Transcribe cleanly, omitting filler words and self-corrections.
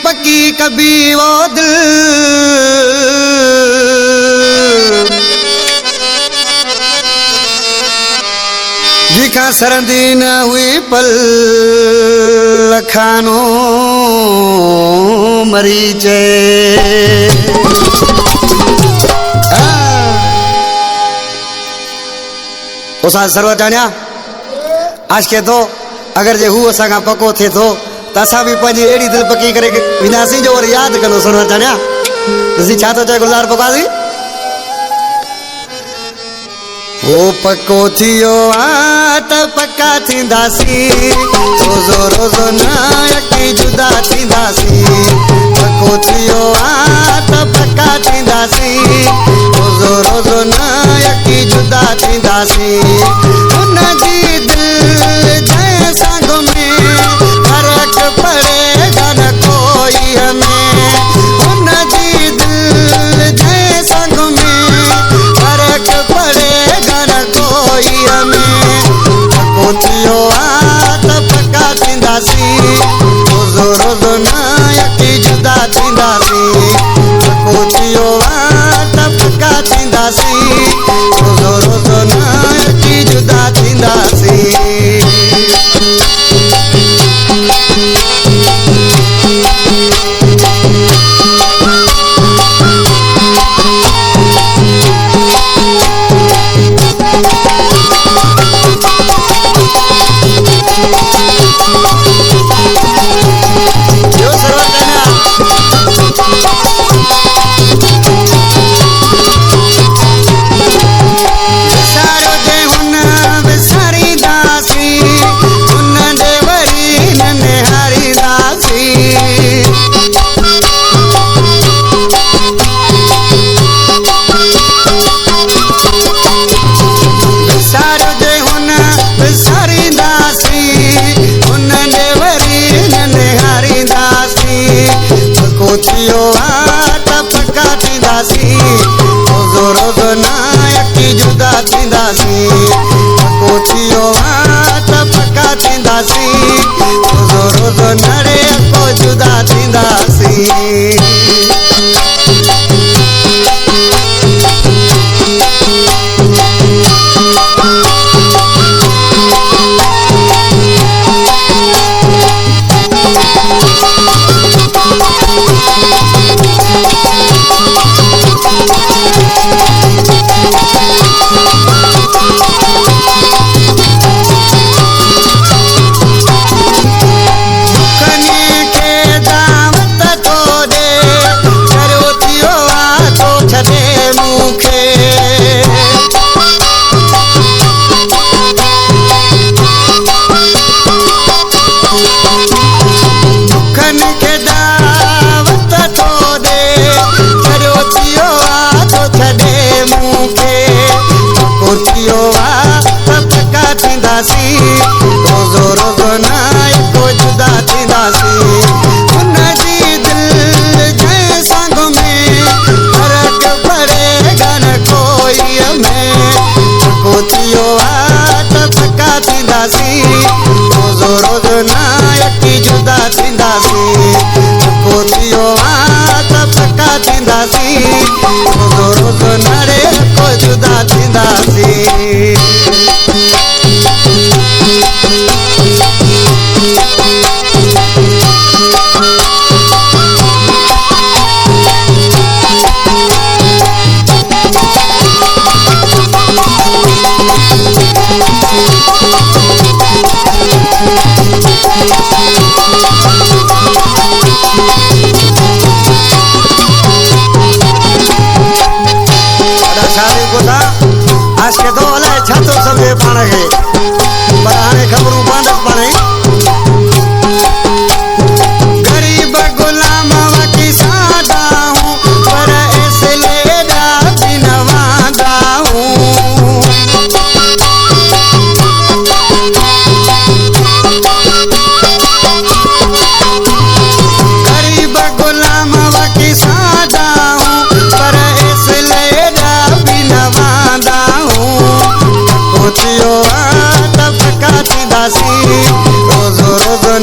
पकी कभी वो दिल जिका सरंदी न हुई पल लखानो मरीचे उसा सर्व जानिया आज के तो अगर जे हू असा का पको थे तो तसा भी पंजी एड़ी दिल पकी करे विनासी जो और याद करो सर्व जानिया तुसी छा तो चाहे गुलजार पकासी ओ पको थियो आ त पक्का थींदासी रोज़ो रोज़ो नायकी जुदा थींदासी पको थियो आ त पक्का थींदासी रोज़ो रोज़ो नायकी जुदा थींदासी उन जी दिल जैसा घुमे फर्क पड़ेगा न कोई हमें उन जी दिल जैसा घुमे फर्क पड़ेगा न कोई हमें पको थियो आ त पक्का थींदासी रोज़ो रोज़ो नायकी जुदा थींदासी पको थियो आ त पक्का थींदासी रोज़ो रोज़ो नायकी जुदा थींदासी थियो आ त पक्का थींदासी रोज़ो रोज़ो नायकी जुदा थींदासी पको थियो आ त पक्का थींदासी रोज़ो रोज़ो नरे को जुदा थींदासी रोज़ो रोज़ो नायको जुदा थींदासी उन जी दिल जैसा घुमे फर्क पड़ेगा न कोई हमें पको थियो आ त पक्का थींदासी रोज़ो रोज़ो नायकी जुदा थींदासी पको थियो आ त पक्का थींदासी रोज़ो रोज़ो नरे को जुदा थींदासी आज के तो अलाए छा तो समझे पाण खे पर हाणे ख़बरूं पवंदसि पाण ई गरीब गुलाम वकी सादा हूँ पर इसलिए भी नवादा हूँ गरीब गुलाम वकी सादा हूँ पर इसलिए भी नवादा थियो आ त पक्का थींदासी रोज़ो रोज़ो